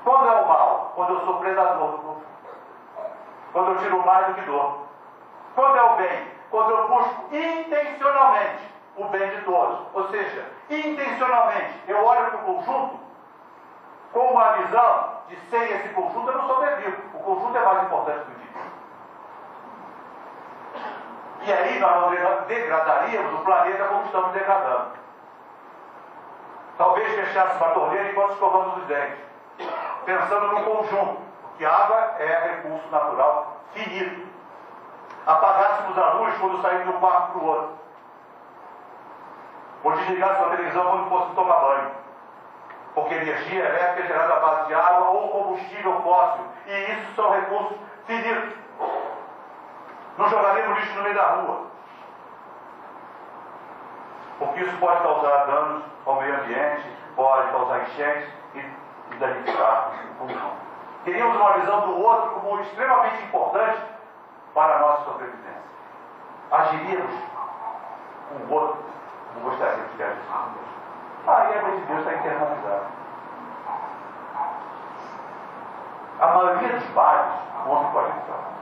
Quando é o mal? Quando eu sou predador do conjunto. Quando eu tiro mais do que dou. Quando é o bem? Quando eu busco intencionalmente o bem de todos. Ou seja, intencionalmente eu olho para o conjunto com uma visão de sem esse conjunto eu não sobrevivo. O conjunto é mais importante do que o indivíduo. E aí nós não degradaríamos o planeta como estamos degradando. Talvez fechássemos a torneira enquanto escovamos os dentes, pensando no conjunto, porque água é recurso natural finito. Apagássemos a luz quando saímos de um quarto para o outro, ou desligássemos a televisão quando fosse tomar banho, porque energia elétrica é gerada à base de água ou combustível fóssil, e isso são recursos finitos. Não jogaremos lixo no meio da rua, porque isso pode causar danos ao meio ambiente, pode causar enchentes e danificar o conjunto. Teríamos uma visão do outro como extremamente importante para a nossa sobrevivência. Agiríamos com o outro como gostaríamos de agir. Aí a lei de Deus está internalizada. A maioria dos males, o homem pode evitar.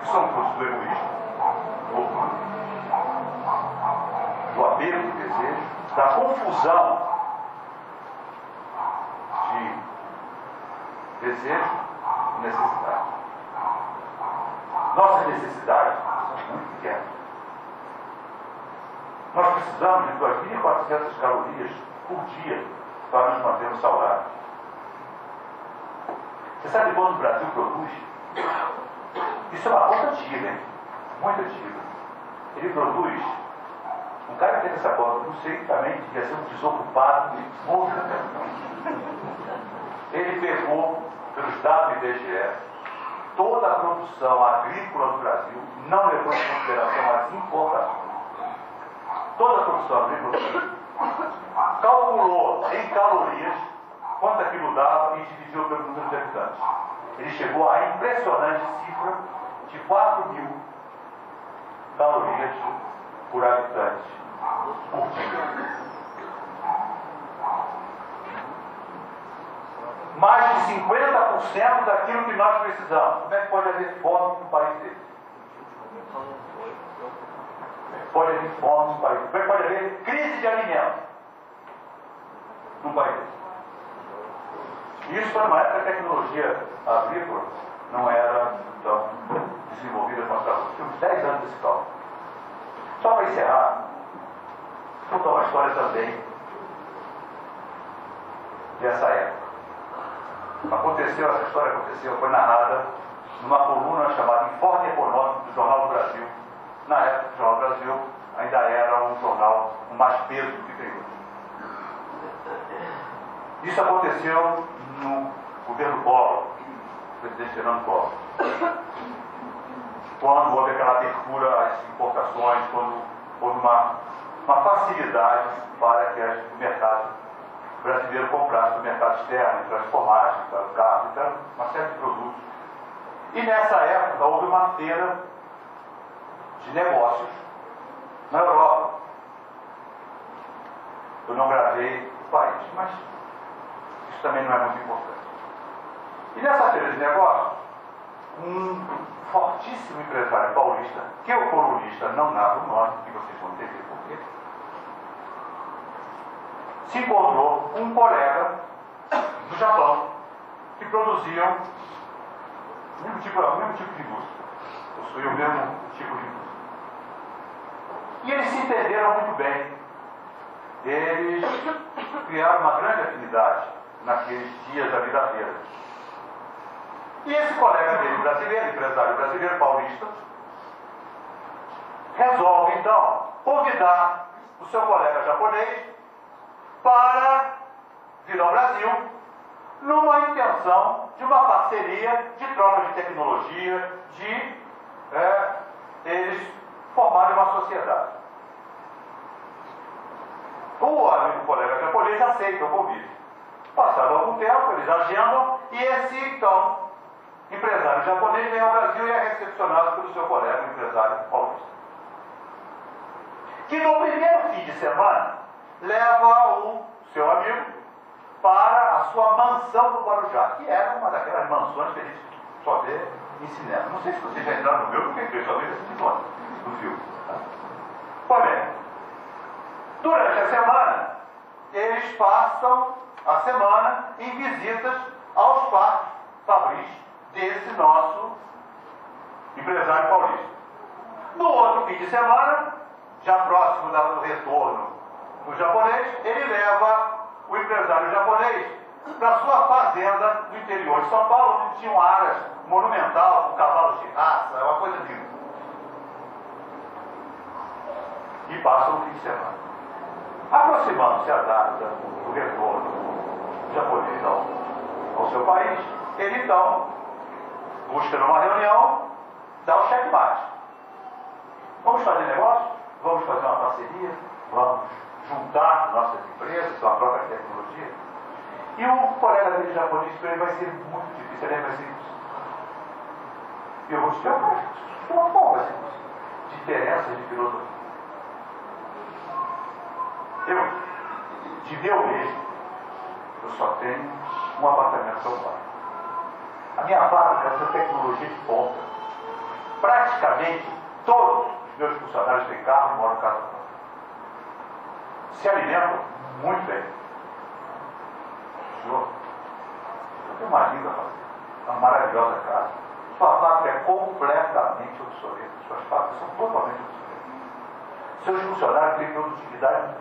Que são frutos do egoísmo, do orgulho, do apego, do desejo, da confusão de desejo e necessidade. Nossas necessidades são muito pequenas. Nós precisamos de 2.400 calorias por dia para nos mantermos saudáveis. Você sabe quanto o Brasil produz? Isso é uma conta antiga, hein? Muito antiga. Ele produz. Um cara que fez essa conta, não sei, também devia ser um desocupado de porra. Ele pegou, pelos dados do IBGE, toda a produção agrícola do Brasil, não levou em consideração as importações. Toda a produção agrícola do Brasil calculou em calorias quanto aquilo dava e dividiu pelo número de habitantes. Ele chegou à impressionante cifra de 4.000 calorias por habitante por dia. Mais de 50% daquilo que nós precisamos. Como é que pode haver fome num país desse? Pode haver fome num país desse? Como é que pode haver crise de alimentos num país desse? Isso foi numa época que a tecnologia agrícola não era tão desenvolvida como está. Temos 10 anos desse cálculo. Só para encerrar, vou contar uma história também dessa época. Essa história aconteceu, foi narrada numa coluna chamada Informe Econômico do Jornal do Brasil. Na época, o Jornal do Brasil ainda era um jornal com mais peso do que tem hoje. Isso aconteceu no governo Collor, presidente Fernando Collor. Quando houve aquela abertura às importações, quando houve uma facilidade para que o mercado brasileiro comprasse no mercado externo, transformasse, para o carro, então, uma série de produtos. E nessa época houve uma feira de negócios na Europa. Eu não gravei o país, mas isso também não é muito importante. E nessa feira de negócios, um fortíssimo empresário paulista, que o colunista não narra o nome, que vocês vão entender por quê, se encontrou um colega do Japão que produziam o mesmo tipo de indústria, possuíam o mesmo tipo de indústria. E eles se entenderam muito bem. Eles criaram uma grande afinidade naqueles dias da vida feira. E esse colega dele, brasileiro, empresário brasileiro paulista, resolve então convidar o seu colega japonês para vir ao Brasil numa intenção de uma parceria de troca de tecnologia, de eles formarem uma sociedade. O colega japonês aceita o convite. Passado algum tempo, eles agendam e esse, então, empresário japonês vem ao Brasil e é recepcionado pelo seu colega, o empresário paulista. Que no primeiro fim de semana leva o seu amigo para a sua mansão no Guarujá, que era uma daquelas mansões que a gente só vê em cinema. Não sei se vocês já entraram no meu, porque eu só vejo esse tipo do filme. Pois bem, durante a semana, eles passam a semana em visitas aos parques fabris desse nosso empresário paulista. No outro fim de semana, já próximo do retorno do japonês, ele leva o empresário japonês para sua fazenda no interior de São Paulo, onde tinha uma área monumental com cavalos de raça, é uma coisa linda. E passa o fim de semana. Aproximando-se a data do retorno do japonês ao seu país, ele então busca numa reunião, dá o checkmate. Vamos fazer negócio? Vamos fazer uma parceria? Vamos juntar nossas empresas com a própria tecnologia? E o colega dele japonês para ele vai ser muito difícil, ele vai ser impossível. E eu vou dizer, como vai ser impossível? Diferenças de filosofia. De meu mesmo, eu só tenho um apartamento para comprar. A minha fábrica usa tecnologia de ponta. Praticamente todos os meus funcionários têm carro e moram em casa própria. Se alimentam muito bem. Senhor, eu tenho uma linda fazenda, uma maravilhosa casa. Sua fábrica é completamente obsoleta. Suas fábricas são totalmente obsoletas. Seus funcionários têm produtividade,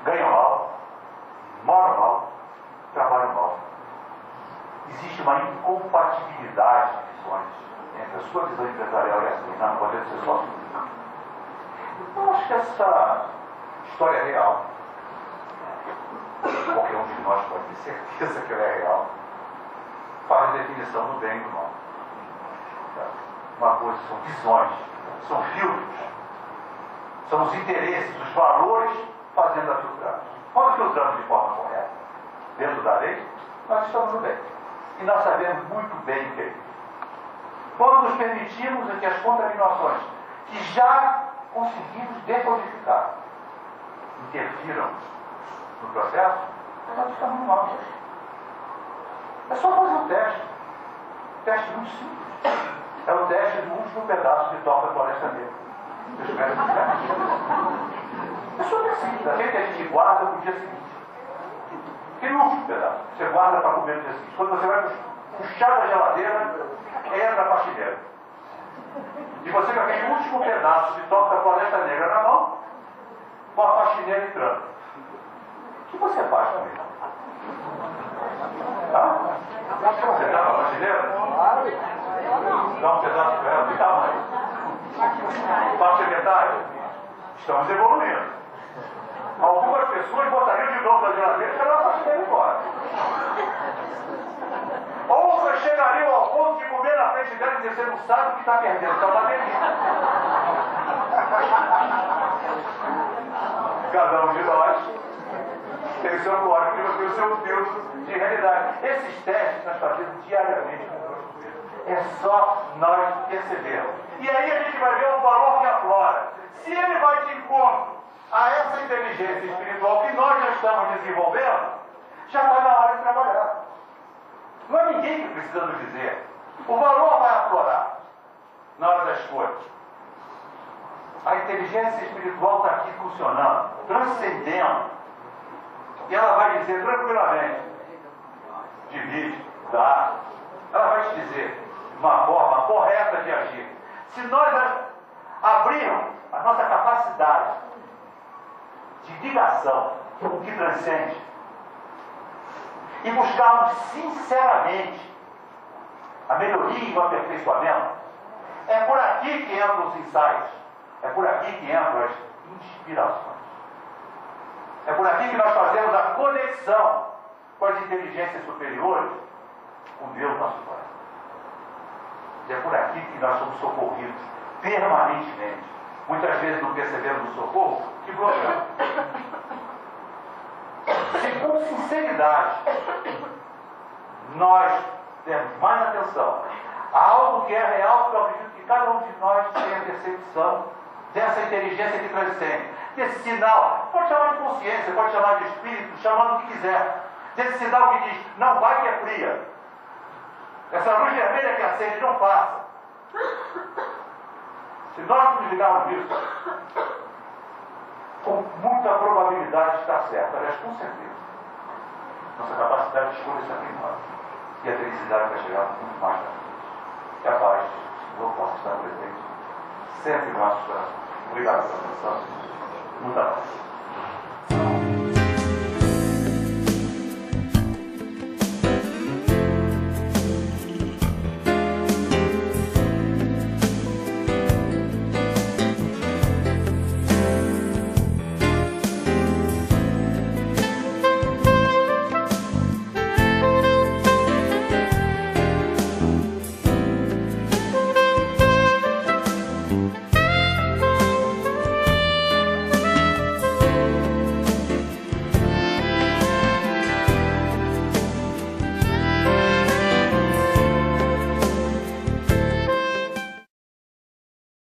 ganham mal, moram mal, trabalham mal. Existe uma incompatibilidade de visões entre a sua visão empresarial e a sua, não podendo ser sócio. Eu acho que essa história é real. Qualquer um de nós pode ter certeza que ela é real. Faz a definição do bem e do mal. Uma coisa são visões, são filtros, são os interesses, os valores fazendo a filtragem. Quando filtramos de forma correta, dentro da lei, nós estamos no bem. E nós sabemos muito bem o que é isso. Quando nos permitimos que as contaminações que já conseguimos decodificar interfiram no processo, nós estamos no mal. É só fazer um teste. Um teste muito simples. É o teste do último pedaço de Toca Floresta Negra. Eu espero que é super simples. Aquele que a gente guarda para o dia seguinte. Aquele último pedaço. Você guarda para comer no dia seguinte. Quando você vai puxar da geladeira, entra a faxineira. E você com aquele último pedaço de Toca Floresta Negra na mão, com a faxineira entrando. O que você faz com ele? Tá? Você dá uma faxineira? Dá um pedaço de ela, que tamanho? Parte metade? Estamos evoluindo. Algumas pessoas botariam de novo na geladeira e tiraram a faxineira fora. Outras chegariam ao ponto de comer na frente dela e dizer: você não sabe o que está perdendo, está uma delícia. Cada um de nós tem o seu código, tem o seu filtro de realidade. Esses testes nós fazemos diariamente. É só nós percebermos. E aí a gente vai ver o valor que aflora. Se ele vai de encontro a essa inteligência espiritual que nós já estamos desenvolvendo, já está na hora de trabalhar. Não é ninguém que precisa nos dizer. O valor vai aflorar na hora das coisas. A inteligência espiritual está aqui funcionando, transcendendo. E ela vai dizer tranquilamente: divide, dá. Ela vai te dizer uma forma correta de agir. Se nós abrirmos a nossa capacidade de ligação que transcende e buscarmos sinceramente a melhoria e o aperfeiçoamento, é por aqui que entram os insights, é por aqui que entram as inspirações. É por aqui que nós fazemos a conexão com as inteligências superiores, com Deus nosso Pai. E é por aqui que nós somos socorridos permanentemente. Muitas vezes não percebemos o socorro que bloqueamos. Se com sinceridade nós dermos mais atenção a algo que é real, que eu acredito que cada um de nós tem a percepção dessa inteligência que transcende, desse sinal, pode chamar de consciência, pode chamar de espírito, chamando o que quiser, desse sinal que diz: não vai que é fria. Essa luz vermelha que acende, não passa. Se nós nos ligarmos nisso, com muita probabilidade de estar certo, aliás, com certeza, nossa capacidade de escolha está aprimorada. E a felicidade vai chegar muito mais rápido. Que a paz do Senhor possa estar presente sempre em nossos corações. Obrigado pela atenção. Muita paz.